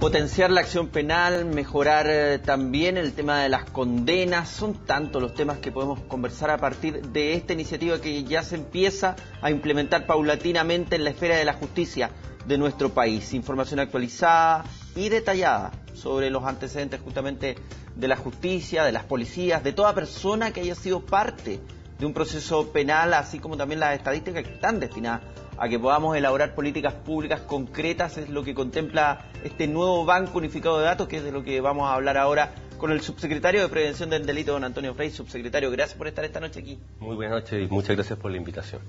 Potenciar la acción penal, mejorar también el tema de las condenas, son tantos los temas que podemos conversar a partir de esta iniciativa que ya se empieza a implementar paulatinamente en la esfera de la justicia de nuestro país. Información actualizada y detallada sobre los antecedentes justamente de la justicia, de las policías, de toda persona que haya sido parte de un proceso penal, así como también las estadísticas que están destinadas a que podamos elaborar políticas públicas concretas. Es lo que contempla este nuevo Banco Unificado de Datos, que es de lo que vamos a hablar ahora con el subsecretario de Prevención del Delito, don Antonio Frey. Subsecretario, gracias por estar esta noche aquí. Muy buenas noches y muchas gracias por la invitación.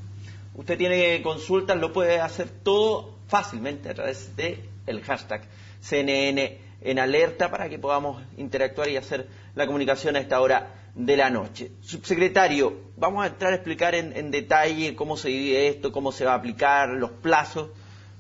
Usted tiene consultas, lo puede hacer todo fácilmente a través del hashtag CNN en alerta para que podamos interactuar y hacer la comunicación a esta hora de la noche. Subsecretario, vamos a entrar a explicar en detalle cómo se divide esto, cómo se va a aplicar, los plazos,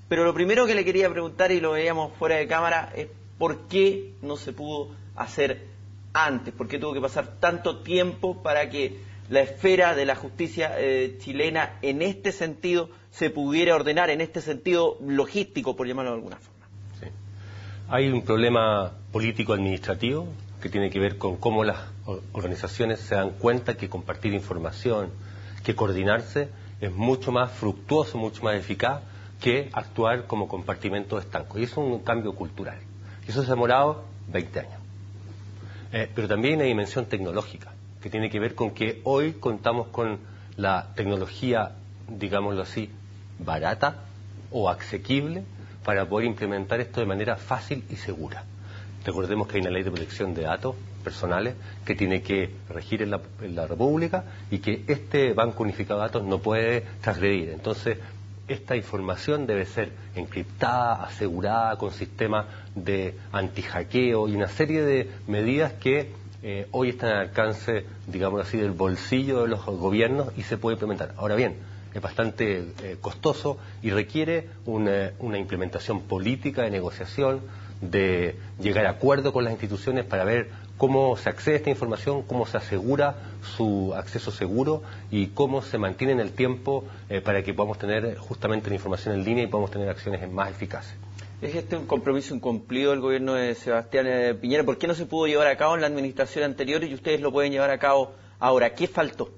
pero lo primero que le quería preguntar, y lo veíamos fuera de cámara, es por qué no se pudo hacer antes, por qué tuvo que pasar tanto tiempo para que la esfera de la justicia chilena en este sentido se pudiera ordenar, en este sentido logístico, por llamarlo de alguna forma. Sí. Hay un problema político-administrativo que tiene que ver con cómo las organizaciones se dan cuenta que compartir información, que coordinarse es mucho más fructuoso, mucho más eficaz que actuar como compartimentos estancos. Y eso es un cambio cultural. Y eso se ha demorado 20 años. Pero también hay una dimensión tecnológica, que tiene que ver con que hoy contamos con la tecnología, digámoslo así, barata o asequible para poder implementar esto de manera fácil y segura. Recordemos que hay una ley de protección de datos personales que tiene que regir en la República y que este Banco Unificado de Datos no puede transgredir. Entonces, esta información debe ser encriptada, asegurada, con sistemas de antihackeo y una serie de medidas que hoy están al alcance, digamos así, del bolsillo de los gobiernos y se puede implementar. Ahora bien, es bastante costoso y requiere una implementación política de negociación, de llegar a acuerdo con las instituciones para ver cómo se accede a esta información, cómo se asegura su acceso seguro y cómo se mantiene en el tiempo para que podamos tener justamente la información en línea y podamos tener acciones más eficaces. ¿Es este un compromiso incumplido del gobierno de Sebastián Piñera? ¿Por qué no se pudo llevar a cabo en la administración anterior y ustedes lo pueden llevar a cabo ahora? ¿Qué faltó?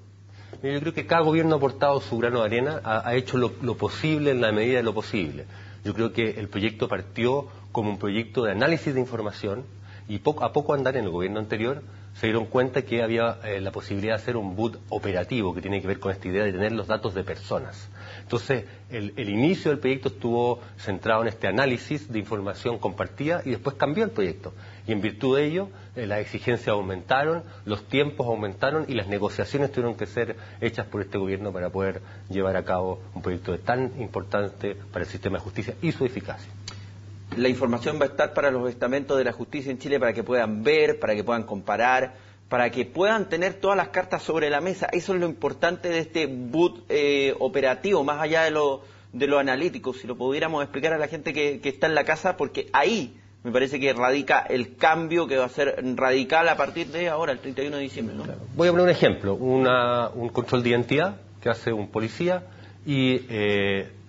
Yo creo que cada gobierno ha aportado su grano de arena, ha hecho lo posible en la medida de lo posible. Yo creo que el proyecto partió como un proyecto de análisis de información y a poco andar en el gobierno anterior se dieron cuenta que había la posibilidad de hacer un boot operativo que tiene que ver con esta idea de tener los datos de personas. Entonces, el inicio del proyecto estuvo centrado en este análisis de información compartida y después cambió el proyecto. Y en virtud de ello, las exigencias aumentaron, los tiempos aumentaron y las negociaciones tuvieron que ser hechas por este gobierno para poder llevar a cabo un proyecto tan importante para el sistema de justicia y su eficacia. La información va a estar para los estamentos de la justicia en Chile para que puedan ver, para que puedan comparar, para que puedan tener todas las cartas sobre la mesa. Eso es lo importante de este boot operativo, más allá de lo analítico, si lo pudiéramos explicar a la gente que está en la casa, porque ahí me parece que radica el cambio que va a ser radical a partir de ahora, el 31 de diciembre, ¿no? Claro. Voy a poner un ejemplo, un control de identidad que hace un policía y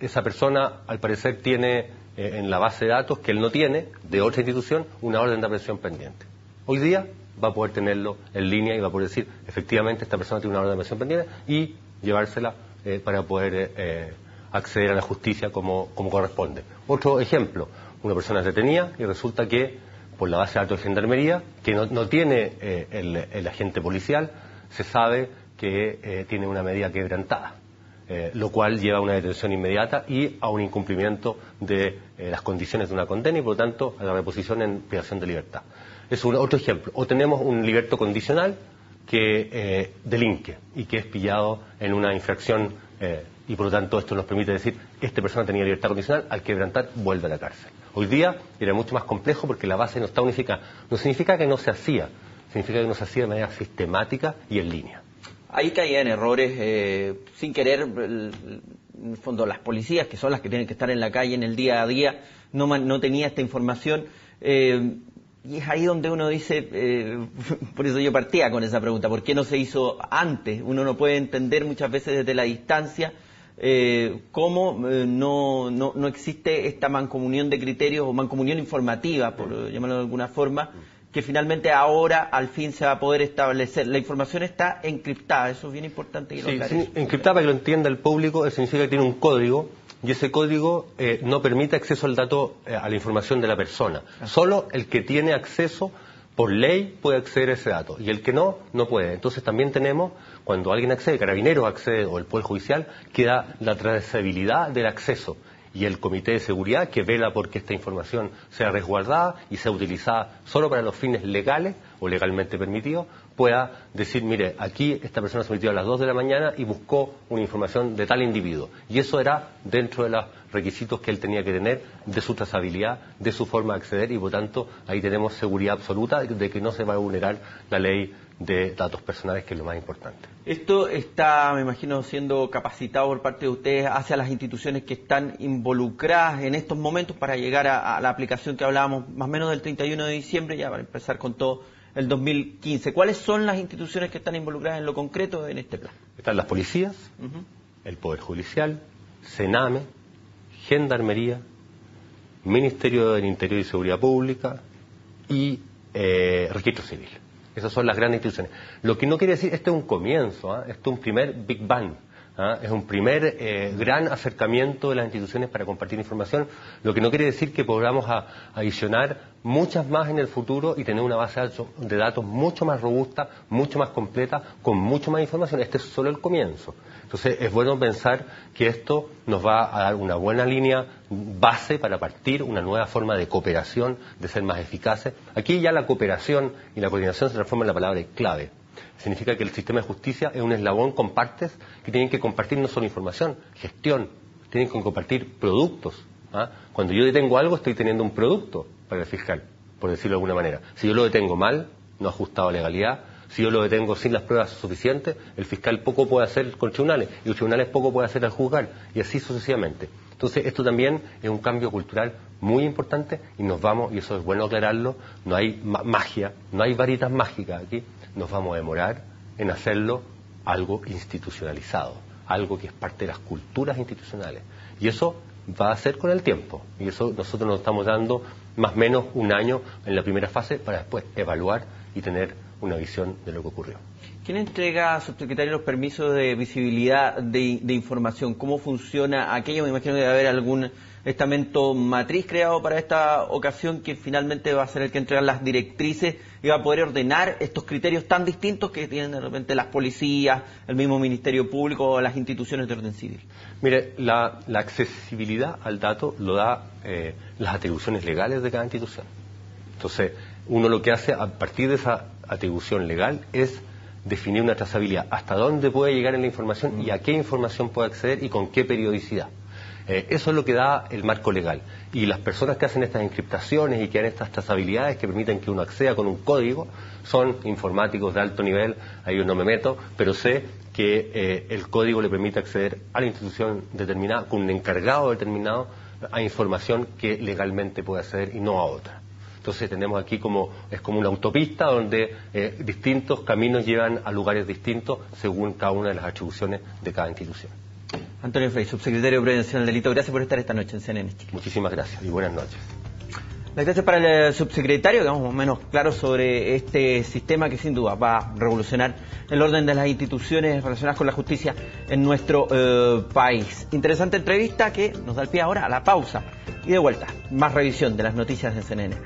esa persona al parecer tiene en la base de datos que él no tiene, de otra institución, una orden de aprehensión pendiente. Hoy día va a poder tenerlo en línea y va a poder decir, efectivamente, esta persona tiene una orden de aprehensión pendiente y llevársela para poder acceder a la justicia como corresponde. Otro ejemplo, una persona es detenida y resulta que, por la base de datos de gendarmería, que no tiene el agente policial, se sabe que tiene una medida quebrantada. Lo cual lleva a una detención inmediata y a un incumplimiento de las condiciones de una condena y, por lo tanto, a la reposición en privación de libertad. Es otro ejemplo. O tenemos un liberto condicional que delinque y que es pillado en una infracción y, por lo tanto, esto nos permite decir esta persona tenía libertad condicional, al quebrantar vuelve a la cárcel. Hoy día era mucho más complejo porque la base no está unificada. No significa que no se hacía, significa que no se hacía de manera sistemática y en línea. Ahí caían errores sin querer, en el fondo las policías, que son las que tienen que estar en la calle en el día a día, no tenía esta información, y es ahí donde uno dice, por eso yo partía con esa pregunta, ¿por qué no se hizo antes? Uno no puede entender muchas veces desde la distancia cómo no existe esta mancomunión de criterios o mancomunión informativa, por llamarlo de alguna forma, que finalmente ahora al fin se va a poder establecer. La información está encriptada, eso es bien importante que lo aclare. Sí, encriptada para que lo entienda el público, significa que tiene un código y ese código no permite acceso al dato, a la información de la persona. Solo el que tiene acceso por ley puede acceder a ese dato y el que no puede. Entonces también tenemos, cuando alguien accede, Carabineros accede o el Poder Judicial, queda la trazabilidad del acceso. Y el Comité de Seguridad, que vela porque esta información sea resguardada y sea utilizada solo para los fines legales o legalmente permitidos, pueda decir, mire, aquí esta persona se metió a las 2 de la mañana y buscó una información de tal individuo. Y eso era dentro de los requisitos que él tenía que tener, de su trazabilidad, de su forma de acceder, y por tanto ahí tenemos seguridad absoluta de que no se va a vulnerar la ley de datos personales, que es lo más importante. Esto está, me imagino, siendo capacitado por parte de ustedes hacia las instituciones que están involucradas en estos momentos para llegar a la aplicación que hablábamos más o menos del 31 de diciembre, ya para empezar con todo el 2015. ¿Cuáles son las instituciones que están involucradas en lo concreto en este plan? Están las policías, el Poder Judicial, Sename, Gendarmería, Ministerio del Interior y Seguridad Pública y Registro Civil. Esas son las grandes instituciones. Lo que no quiere decir, este es un comienzo, este es un primer Big Bang, es un primer gran acercamiento de las instituciones para compartir información, lo que no quiere decir que podamos adicionar muchas más en el futuro y tener una base de datos mucho más robusta, mucho más completa, con mucho más información. Este es solo el comienzo. Entonces es bueno pensar que esto nos va a dar una buena línea base para partir, una nueva forma de cooperación, de ser más eficaces. Aquí ya la cooperación y la coordinación se transforma en la palabra clave. Significa que el sistema de justicia es un eslabón con partes que tienen que compartir no solo información, gestión, tienen que compartir productos. Cuando yo detengo algo, estoy teniendo un producto para el fiscal, por decirlo de alguna manera. Si yo lo detengo mal, no ajustado a legalidad, si yo lo detengo sin las pruebas suficientes, el fiscal poco puede hacer con tribunales y los tribunales poco puede hacer al juzgar, y así sucesivamente. Entonces esto también es un cambio cultural muy importante y nos vamos, y eso es bueno aclararlo, no hay magia, no hay varitas mágicas aquí, nos vamos a demorar en hacerlo algo institucionalizado, algo que es parte de las culturas institucionales, y eso va a ser con el tiempo, y eso nosotros nos estamos dando más o menos un año en la primera fase para después evaluar y tener una visión de lo que ocurrió. ¿Quién entrega, subsecretario, los permisos de visibilidad de información? ¿Cómo funciona aquello? Me imagino que debe haber algún estamento matriz creado para esta ocasión que finalmente va a ser el que entrega las directrices y va a poder ordenar estos criterios tan distintos que tienen de repente las policías, el mismo Ministerio Público o las instituciones de orden civil. Mire, la accesibilidad al dato lo da las atribuciones legales de cada institución. Entonces, uno lo que hace a partir de esa atribución legal es definir una trazabilidad, hasta dónde puede llegar en la información y a qué información puede acceder y con qué periodicidad. Eso es lo que da el marco legal. Y las personas que hacen estas encriptaciones y que hacen estas trazabilidades que permiten que uno acceda con un código son informáticos de alto nivel, ahí yo no me meto, pero sé que el código le permite acceder a la institución determinada, con un encargado determinado, a información que legalmente puede acceder y no a otra. Entonces tenemos aquí es como una autopista donde distintos caminos llevan a lugares distintos según cada una de las atribuciones de cada institución. Antonio Frey, subsecretario de Prevención del Delito, gracias por estar esta noche en CNN Chile. Muchísimas gracias y buenas noches. Las gracias para el subsecretario, que vamos más o menos claros sobre este sistema que sin duda va a revolucionar el orden de las instituciones relacionadas con la justicia en nuestro país. Interesante entrevista que nos da el pie ahora a la pausa y de vuelta, más revisión de las noticias de CNN.